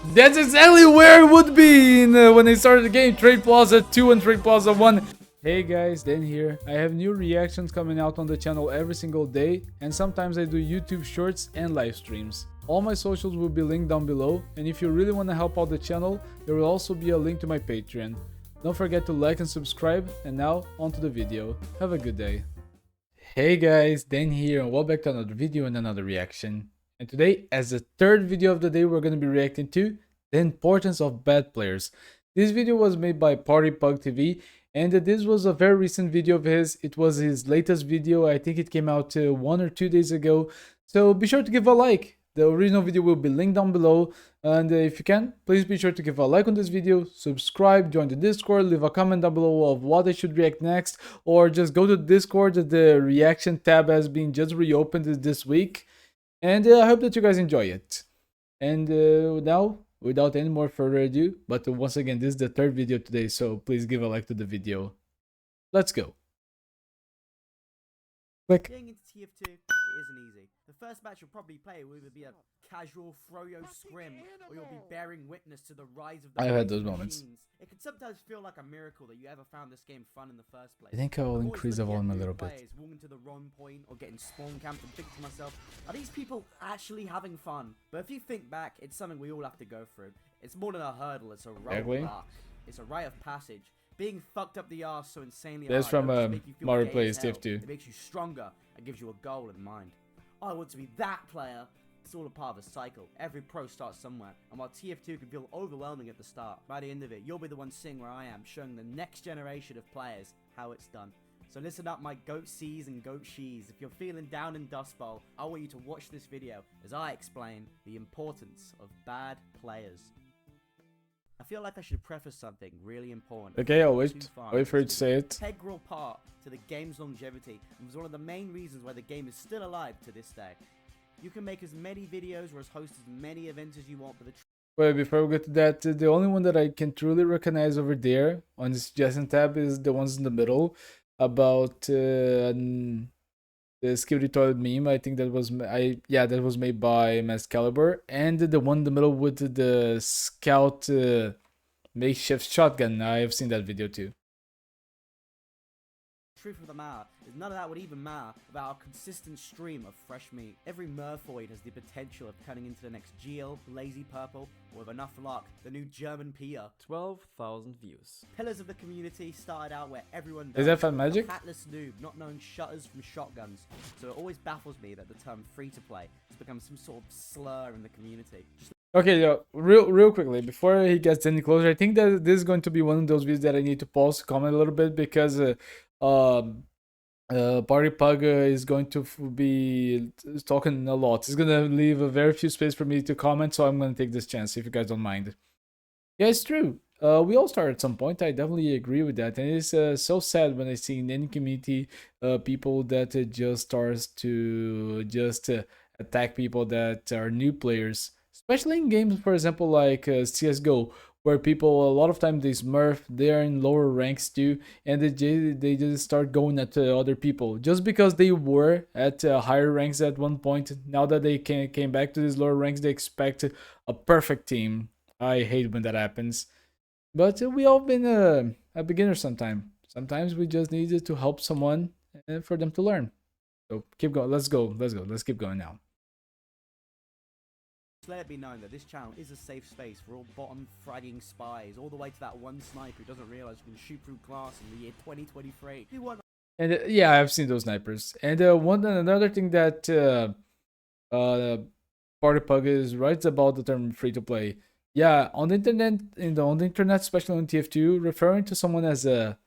That's exactly where it would be when they started the game. Trade Plaza 2 and Trade Plaza 1. Hey guys, Dan here. I have new reactions coming out on the channel every single day, and sometimes I do YouTube shorts and live streams. All my socials will be linked down below, and if you really want to help out the channel, there will also be a link to my Patreon. Don't forget to like and subscribe, and now on to the video. Have a good day. Hey guys, Dan here, and welcome back to another video and another reaction. And today, as the third video of the day, we're going to be reacting to the importance of bad players. This video was made by PartyPug TV, and this was a very recent video of his. It was his latest video. I think it came out 1 or 2 days ago. So be sure to give a like. The original video will be linked down below. And if you can, please be sure to give a like on this video, subscribe, join the Discord, leave a comment down below of what I should react next, or just go to Discord. The reaction tab has been just reopened this week. And I hope that you guys enjoy it. And now, without any more further ado, but once again, this is the third video today, so please give a like to the video. Let's go. Click. Getting into TF2 isn't easy. The first match you'll probably play will either be a casual froyo scrim, or you'll be bearing witness to the rise of the I've had those moments. It can sometimes feel like a miracle that you ever found this game fun in the first place. I think I will increase the volume a little bit. Walking to the wrong point or getting spawn camped and think to myself, are these people actually having fun? But if you think back, it's something we all have to go through. It's more than a hurdle, it's a roadblock. It's a rite of passage. Being fucked up the arse so insanely That's hard from Mario Plays TF2. It makes you stronger and gives you a goal in mind. I want to be that player. It's all a part of a cycle. Every pro starts somewhere, and while TF2 can feel overwhelming at the start, by the end of it, you'll be the one sitting where I am, showing the next generation of players how it's done. So listen up, my goat C's and goat she's. If you're feeling down in Dust Bowl, I want you to watch this video as I explain the importance of bad players. I feel like I should preface something really important. Okay, I'll wait for you to say it. Integral part to the game's longevity and was one of the main reasons why the game is still alive to this day. You can make as many videos or as host as many events as you want, but Wait, before we get to that, the only one that I can truly recognize over there on the suggestion tab is the ones in the middle about the Skibidi Toilet meme. I think that was that was made by Mascalibur, and the one in the middle with the scout makeshift shotgun. I have seen that video too. Truth of the matter is none of that would even matter without a consistent stream of fresh meat. Every Merfoid has the potential of turning into the next Geo, Lazy Purple, or with enough luck, the new German Pia. 12,000 views. Pillars of the community started out where everyone Is that Fat Magic? A hatless noob, not knowing shutters from shotguns. So it always baffles me that the term free-to-play has become some sort of slur in the community. Okay, yeah, real quickly, before he gets any closer, I think that this is going to be one of those videos that I need to pause, comment a little bit, because PartyPug is going to be talking a lot. He's gonna leave a very few space for me to comment, so I'm gonna take this chance if you guys don't mind. Yeah, it's true. We all start at some point. I definitely agree with that, and it's so sad when I see in any community people that just starts to just attack people that are new players. Especially in games, for example, like CSGO, where people, a lot of times they smurf, they are in lower ranks too, and they just start going at other people. Just because they were at higher ranks at one point, now that they came back to these lower ranks, they expect a perfect team. I hate when that happens. But we all been a beginner sometime. Sometimes we just needed to help someone for them to learn. So keep going, let's go, let's keep going now. Let it be known that this channel is a safe space for all bottom fragging spies, all the way to that one sniper who doesn't realize you can shoot through glass in the year 2023. And yeah, I've seen those snipers. And another thing that PartyPug is right about the term free to play. Yeah, on the internet, especially on TF2, referring to someone as a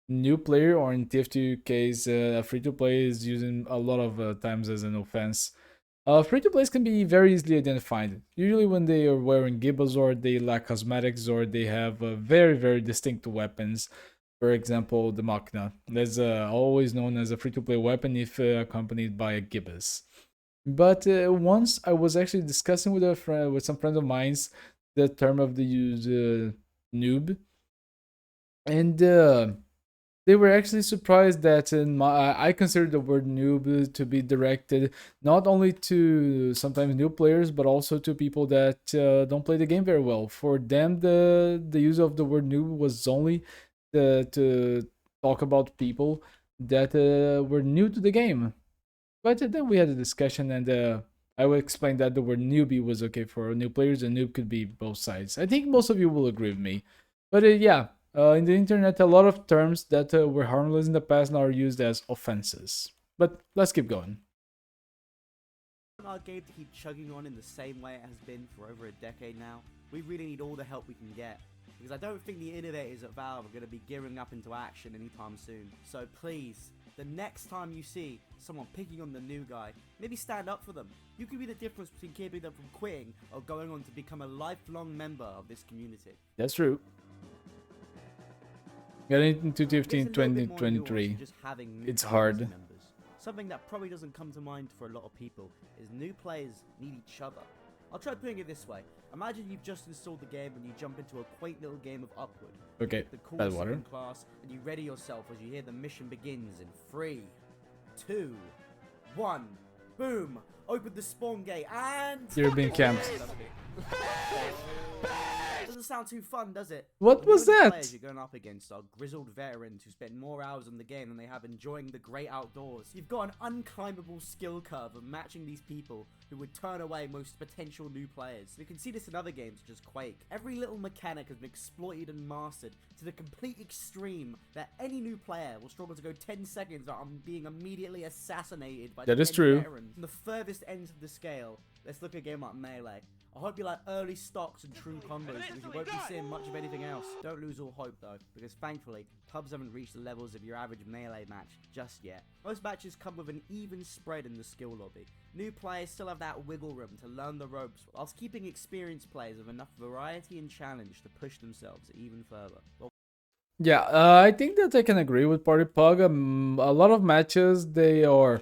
new player, or in TF2 case, free to play, is using a lot of times as an offense. Free-to-plays can be very easily identified, usually when they are wearing gibbos, or they lack cosmetics, or they have very distinct weapons. For example, the Machina. That's always known as a free-to-play weapon if accompanied by a gibbous. But once I was actually discussing with some friends of mine the term of the use noob, and they were actually surprised that I consider the word noob to be directed not only to sometimes new players, but also to people that don't play the game very well. For them, the use of the word noob was only to talk about people that were new to the game. But then we had a discussion, and I will explain that the word newbie was okay for new players, and noob could be both sides. I think most of you will agree with me. But yeah, in the internet, a lot of terms that were harmless in the past now are used as offenses. But let's keep going. Our game to keep chugging on in the same way it has been for over a decade now, we really need all the help we can get. Because I don't think the innovators at Valve are going to be gearing up into action anytime soon. So please, the next time you see someone picking on the new guy, maybe stand up for them. You could be the difference between keeping them from quitting or going on to become a lifelong member of this community. That's true. Getting into TFT in It's a little bit more 2023, nuanced than just having new it's players hard. as members. Something that probably doesn't come to mind for a lot of people is new players need each other. I'll try putting it this way. Imagine you've just installed the game and you jump into a quaint little game of Upward. Okay, The cool bad water. second class, and you ready yourself as you hear the mission begins in 3, 2, 1. Boom! Open the spawn gate and... You're being camped. Doesn't sound too fun, does it? What When was you and the that? players you're going up against are grizzled veterans who spend more hours on the game than they have enjoying the great outdoors. You've got an unclimbable skill curve of matching these people who would turn away most potential new players. We can see this in other games such as Quake. Every little mechanic has been exploited and mastered to the complete extreme that any new player will struggle to go 10 seconds without being immediately assassinated by That is 10 true. veterans. From the furthest ends of the scale, let's look at a game like Melee. I hope you like early stocks and true combos because you won't be seeing much of anything else. Don't lose all hope though, because thankfully, pubs haven't reached the levels of your average Melee match just yet. Most matches come with an even spread in the skill lobby. New players still have that wiggle room to learn the ropes, whilst keeping experienced players with enough variety and challenge to push themselves even further. Yeah, I think that I can agree with Party Pug. A lot of matches, they are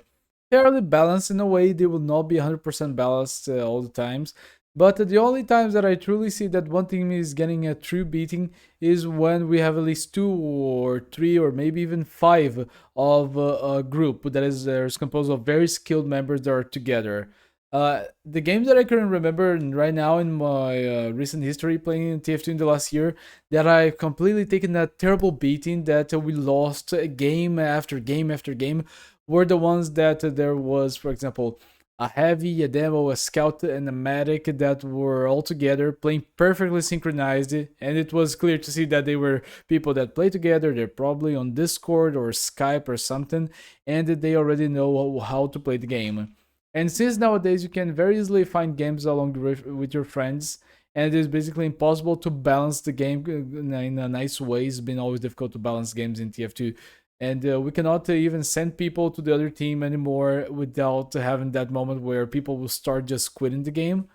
fairly balanced in a way. They will not be 100% balanced all the times. But the only times that I truly see that one team is getting a true beating is when we have at least 2 or 3 or maybe even 5 of a group that is composed of very skilled members that are together. The games that I can remember right now in my recent history playing in TF2 in the last year, that I've completely taken a terrible beating, that we lost game after game after game, were the ones that there was, for example, a heavy, a demo, a scout, and a medic that were all together playing perfectly synchronized, and it was clear to see that they were people that play together. They're probably on Discord or Skype or something, and they already know how to play the game. And since nowadays you can very easily find games along with your friends, and it's basically impossible to balance the game in a nice way. It's been always difficult to balance games in TF2, and we cannot even send people to the other team anymore without having that moment where people will start just quitting the game.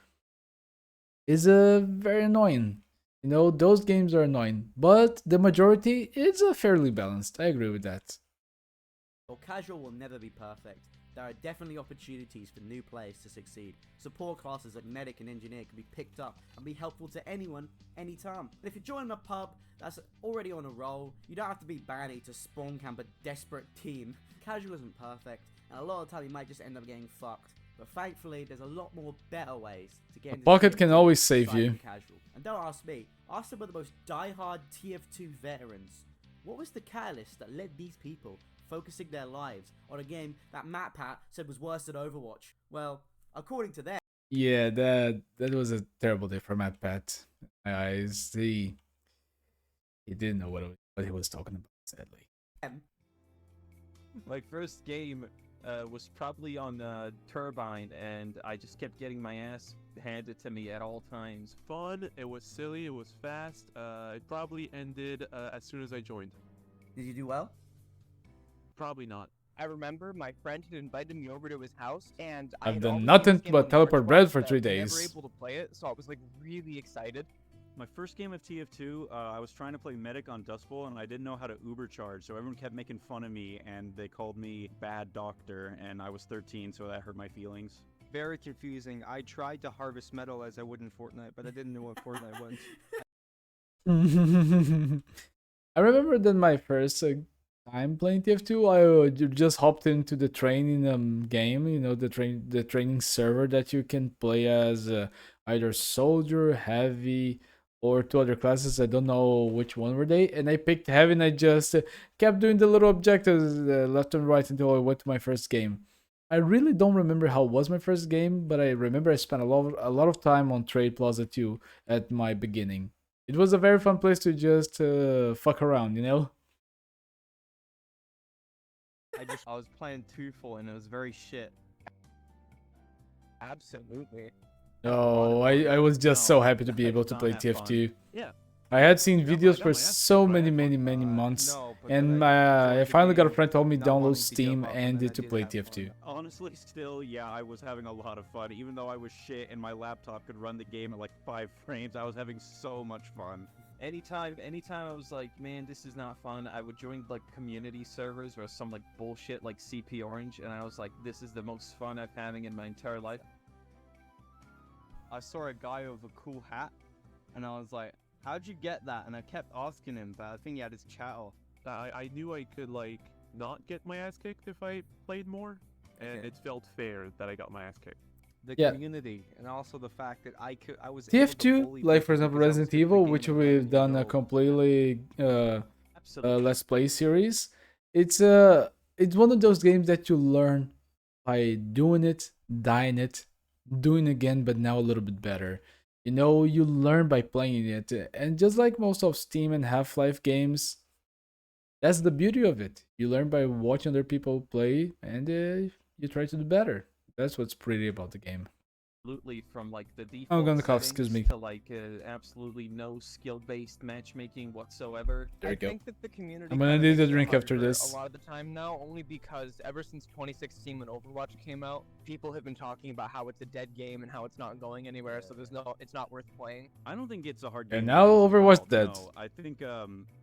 Is very annoying. You know, those games are annoying, but the majority is fairly balanced. I agree with that. Well, casual will never be perfect. There are definitely opportunities for new players to succeed. Support classes like medic and engineer can be picked up and be helpful to anyone, anytime. And if you're joining a pub that's already on a roll, you don't have to be banny to spawn camp a desperate team. Casual isn't perfect, and a lot of the time you might just end up getting fucked. But thankfully, there's a lot more better ways to get into Pocket the can game always save aside you. from casual. And don't ask me, ask some of the most die-hard TF2 veterans. What was the catalyst that led these people focusing their lives on a game that MatPat said was worse than Overwatch? Well, according to them, Yeah, that was a terrible day for Matt Pat. I see. He didn't know what he was talking about, sadly. My first game was probably on Turbine, and I just kept getting my ass handed to me at all times. Fun, it was silly, it was fast. It probably ended as soon as I joined. did you do well? Probably not. I remember my friend had invited me over to his house, and I I've had done always nothing used him but on teleport Xbox, bread for but 3 never days. able to play it, so I was like really excited. My first game of TF2, I was trying to play Medic on Dust Bowl, and I didn't know how to Uber charge, so everyone kept making fun of me, and they called me Bad Doctor, and I was 13, so that hurt my feelings. Very confusing. I tried to harvest metal as I would in Fortnite, but I didn't know what Fortnite was. I remember that my first time playing TF2. I just hopped into the training game, you know, the training server that you can play as either soldier, heavy, or two other classes. I don't know which one were they, and I picked heavy, and I just kept doing the little objectives left and right until I went to my first game. I really don't remember how was my first game, but I remember I spent a lot of time on Trade Plaza 2 at my beginning. It was a very fun place to just fuck around, you know. I was playing Twofold and it was very shit. Absolutely. No, I was just so happy to be able to Not play have fun. TF2. Yeah. I had seen Yeah, but I videos got for my ass so kicked, but I many, had many, fun. months, No, but and then I I joined the finally got a game friend told me not download wanting to give Steam up, and then I to did play have fun. TF2. Honestly, still, yeah, I was having a lot of fun. Even though I was shit and my laptop could run the game at like 5 frames, I was having so much fun. Anytime I was like, man, this is not fun, I would join like community servers or some like bullshit like CP Orange, and I was like, this is the most fun I've having in my entire life. I saw a guy with a cool hat, and I was like, "How'd you get that?" And I kept asking him, but I think he had his chat off. I knew I could like not get my ass kicked if I played more, and Okay. it felt fair that I got my ass kicked. The Yeah. community, and also the fact that I was able to TF2, bully like for people example because I was Resident good at the Evil, game which and letting we've you done a know. completely Absolutely. let's play series. It's one of those games that you learn by doing it, dying it, doing again, but now a little bit better. You know, you learn by playing it, and just like most of Steam and Half-Life games, that's the beauty of it. You learn by watching other people play, and you try to do better. That's what's pretty about the game. Absolutely, from like the I'm default gonna cough, settings excuse me. to like absolutely no skill-based matchmaking whatsoever. There I you go. think that the community I'm gonna kinda need a makes it drink after harder this. a lot of the time now, only because ever since 2016 when Overwatch came out, people have been talking about how it's a dead game and how it's not going anywhere, so it's not worth playing. I don't think it's a hard game. And to now get Overwatch involved, dead. No, I think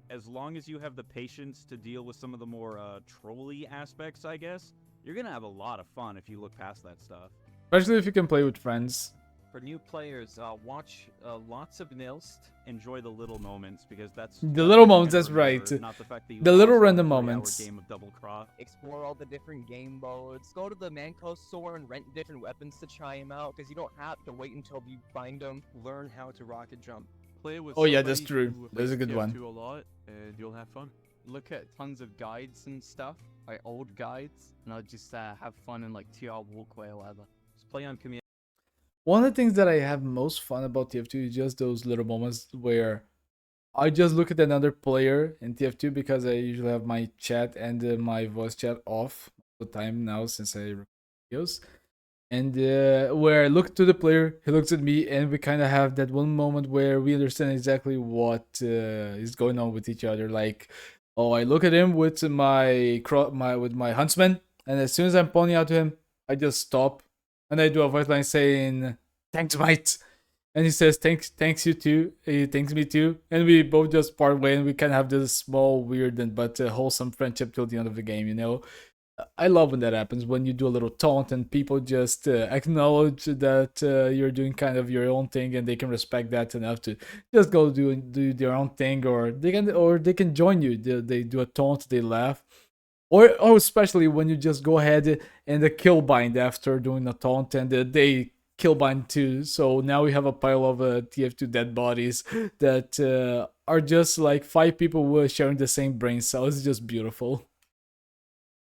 as long as you have the patience to deal with some of the more trolly aspects, I guess, you're gonna have a lot of fun if you look past that stuff. Especially if you can play with friends. For new players, watch lots of Nilst. Enjoy the little moments because that's The what little you're moments, gonna that's right. remember, not the fact that you The little lost a random 3-hour moments. game of Double Cross. Explore all the different game modes, go to the Manco store and rent different weapons to try them out, because you don't have to wait until you find them. Learn how to rocket jump. Play with Oh, yeah, that's somebody true. who That's a plays good one. TF2 a lot, and you'll have fun. Look at tons of guides and stuff, like old guides, and I'll just have fun in like TR walkway or whatever. Just play on community. One of the things that I have most fun about TF2 is just those little moments where I just look at another player in TF2 because I usually have my chat and my voice chat off all the time now since I record videos. And where I look to the player, he looks at me, and we kind of have that one moment where we understand exactly what is going on with each other. Like, oh, I look at him with my huntsman, and as soon as I'm pointing out to him, I just stop, and I do a voice line saying, "Thanks, mate," and he says, "Thanks you too." He thanks me too, and we both just part way, and we can have this small, weird, and but wholesome friendship till the end of the game. You know. I love when that happens, when you do a little taunt and people just acknowledge that you're doing kind of your own thing, and they can respect that enough to just go do their own thing, or they can join you. They do a taunt, they laugh, or especially when you just go ahead and kill bind after doing a taunt, and they kill bind too. So now we have a pile of TF2 dead bodies that are just like 5 people who are sharing the same brain cell. It's just beautiful.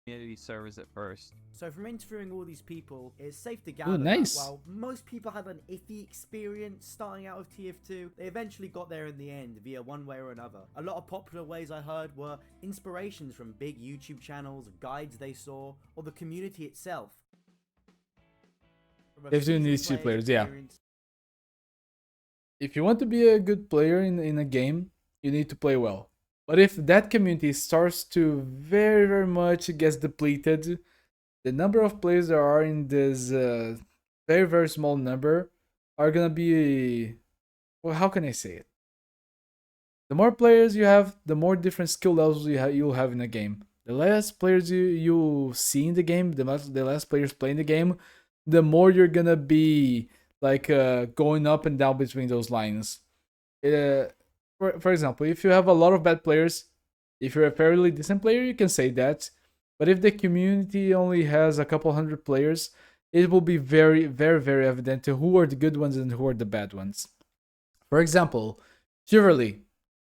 Community servers at first. So from interviewing all these people, it's safe to gather nice. that while most people had an iffy experience starting out with TF2, they eventually got there in the end via one way or another. A lot of popular ways I heard were inspirations from big YouTube channels, guides they saw, or the community itself. From a TF2 needs physical two players, yeah. experience- If you want to be a good player in a game, you need to play well. But if that community starts to very, very much gets depleted, the number of players that are in this very, very small number are gonna be, well, how can I say it? The more players you have, the more different skill levels you'll have in a game. The less players you see in the game, the less players play in the game, the more you're gonna be like going up and down between those lines. For example, if you have a lot of bad players, If you're a fairly decent player, you can say that. But if the community only has a couple hundred players, it will be very, very, very evident to who are the good ones and who are the bad ones. For example, Chivalry,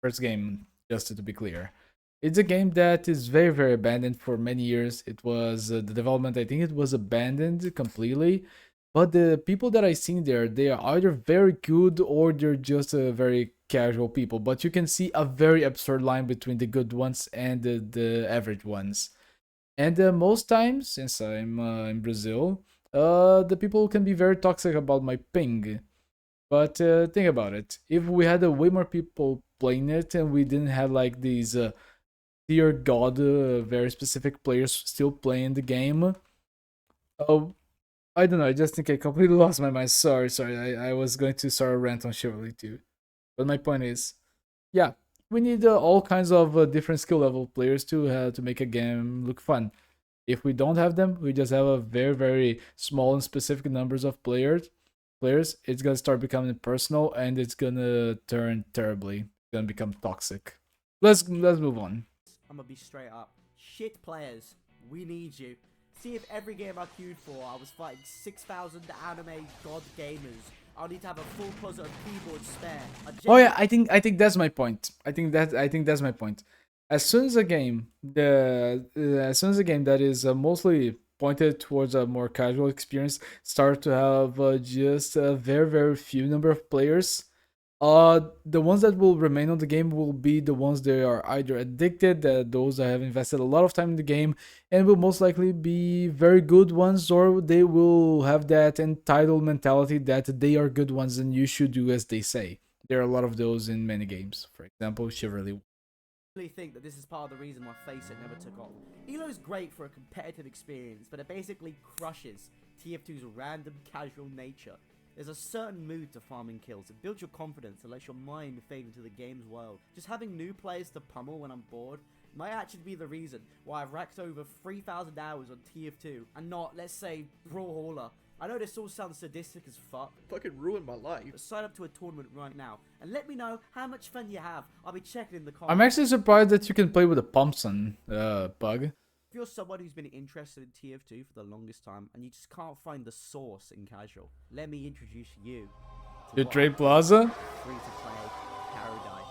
first game, just to be clear. It's a game that is very, very abandoned for many years. It was the development, I think it was abandoned completely. But the people that I seen there, they are either very good or they're just very casual people. But you can see a very absurd line between the good ones and the average ones. And most times, since I'm in Brazil, the people can be very toxic about my ping. But think about it. If we had way more people playing it and we didn't have like these tier god, very specific players still playing the game, oh, I don't know. I just think I completely lost my mind. Sorry. I was going to start a rant on Chivalry too. But my point is, yeah, we need all kinds of different skill level players to make a game look fun. If we don't have them, we just have a very, very small and specific numbers of players, it's gonna start becoming personal and it's gonna turn terribly. It's gonna become toxic. Let's move on. I'm gonna be straight up. Shit players, we need you. See, if every game I queued for, I was fighting 6,000 anime god gamers. I'll need to have a full closet of keyboard spare. Oh yeah, I think that's my point. I think that's my point. As soon as a game, that is mostly pointed towards a more casual experience start to have just a very, very few number of players, the ones that will remain on the game will be the ones that are either addicted, those that have invested a lot of time in the game, and will most likely be very good ones, or they will have that entitled mentality that they are good ones and you should do as they say. There are a lot of those in many games. For example, Chivalry. Think that this is part of the reason why Face It never took off. Elo's great for a competitive experience, but it basically crushes TF2's random casual nature. There's a certain mood to farming kills. It builds your confidence and lets your mind fade into the game's world. Just having new players to pummel when I'm bored might actually be the reason why I've racked over 3,000 hours on TF2 and not, let's say, Brawlhalla. I know this all sounds sadistic as fuck. Fucking ruined my life. But sign up to a tournament right now and let me know how much fun you have. I'll be checking in the comments. I'm actually surprised that you can play with a Pumpson bug. If you're someone who's been interested in TF2 for the longest time and you just can't find the source in casual, let me introduce you to Trade Plaza. Free to play paradise.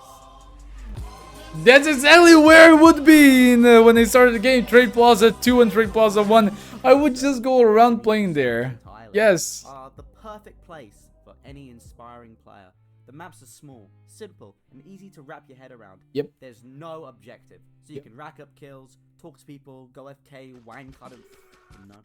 That's exactly where it would be when I started the game. Trade Plaza 2 and Trade Plaza 1. I would just go around playing there. Yes. The perfect place for any inspiring player. The maps are small, simple, and easy to wrap your head around. Yep. There's no objective, so you can rack up kills, talk to people, go FK, wank on them.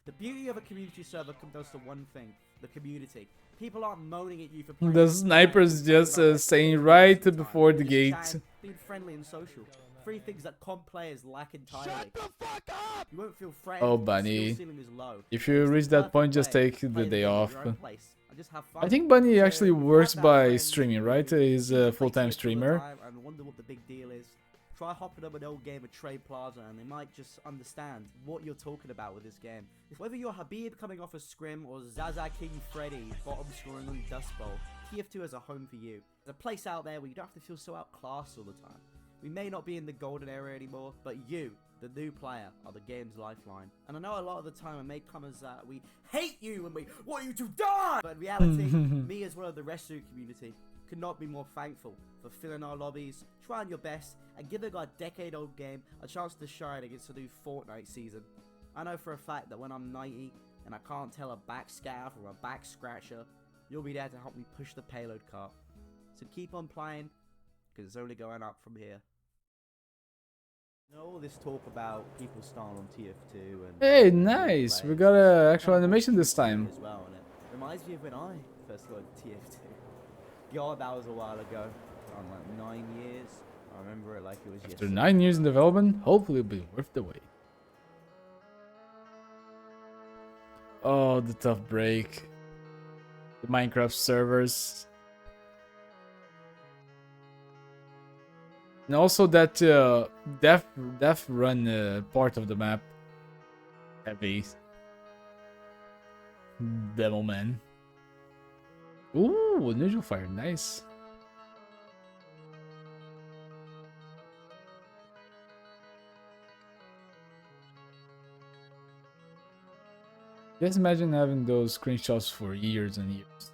The beauty of a community server comes down to one thing: the community. People aren't moaning at you for playing. The snipers just saying right before the gate. Being friendly and social. Three things that comp players lack entirely. Shut the fuck up! You won't feel friends. Oh, Bunny. If you reach that point, just take the day off. I think Bunny actually works by streaming, right? He's a full-time streamer. I wonder what the big deal is. Try hopping up an old game of Trade Plaza and they might just understand what you're talking about with this game. Whether you're Habib coming off a scrim or Zaza King Freddy bottom scoring on Dust Bowl, TF2 has a home for you. There's a place out there where you don't have to feel so outclassed all the time. We may not be in the golden era anymore, but you, the new player, are the game's lifeline. And I know a lot of the time I may come as we hate you and we want you to die! But in reality, me as well as the rest of the community could not be more thankful for filling our lobbies, trying your best, and giving our decade-old game a chance to shine against the new Fortnite season. I know for a fact that when I'm 90 and I can't tell a backscav or a back scratcher, you'll be there to help me push the payload cart. So keep on playing, because it's only going up from here. You know, all this talk about people starting on TF2 and... Hey, nice! We got an actual animation this time. As well, and it reminds me of when I first got into TF2. God, that was a while ago. Like 9 years. I remember it like it was yesterday. After 9 years in development, hopefully it'll be worth the wait. Oh, the tough break. The Minecraft servers. And also that death run part of the map. Heavy. Devil man. Ooh, neutral fire, nice. Just imagine having those screenshots for years and years.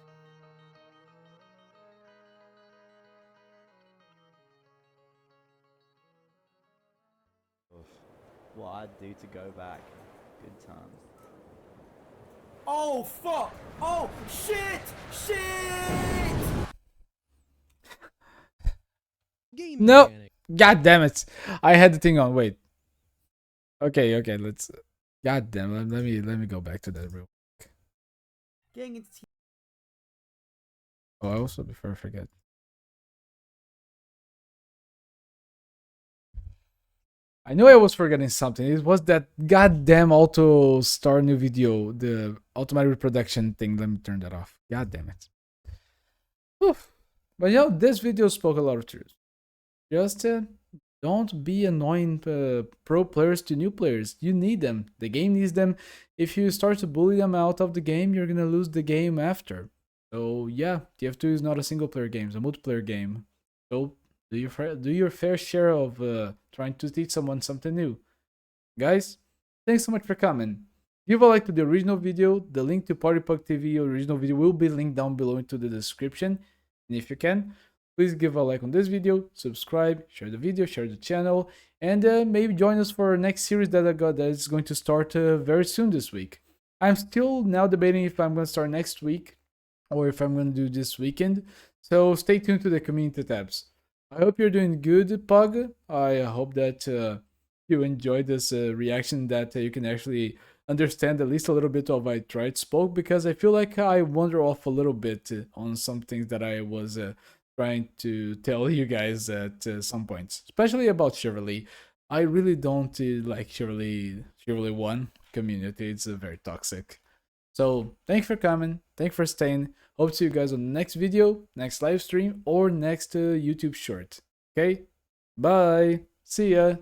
What I'd do to go back. Good times. Oh fuck! Oh shit! Shit! No! God damn it! I had the thing on. Wait. Okay, okay. Let's. God damn. Let me go back to that real. Getting into Oh, also before I forget. I knew I was forgetting something. It was that goddamn auto start new video, the automatic reproduction thing. Let me turn that off. God damn it. Oof. But you know, this video spoke a lot of truth. Just don't be annoying pro players to new players. You need them. The game needs them. If you start to bully them out of the game, you're gonna lose the game after. So yeah, TF2 is not a single player game, it's a multiplayer game. So do your fair share of trying to teach someone something new. Guys, thanks so much for coming. Give a like to the original video. The link to PartyPug TV original video will be linked down below into the description. And if you can, please give a like on this video, subscribe, share the video, share the channel, and maybe join us for our next series that I got that is going to start very soon this week. I'm still now debating if I'm going to start next week or if I'm going to do this weekend. So stay tuned to the community tabs. I hope you're doing good, Pug. I hope that you enjoyed this reaction, that you can actually understand at least a little bit of I tried spoke, because I feel like I wander off a little bit on some things that I was trying to tell you guys at some points, especially about Chevrolet. I really don't like Chevrolet 1 community. It's very toxic. So thanks for coming. Thanks for staying. Hope to see you guys on the next video, next live stream, or next YouTube short. Okay? Bye. See ya.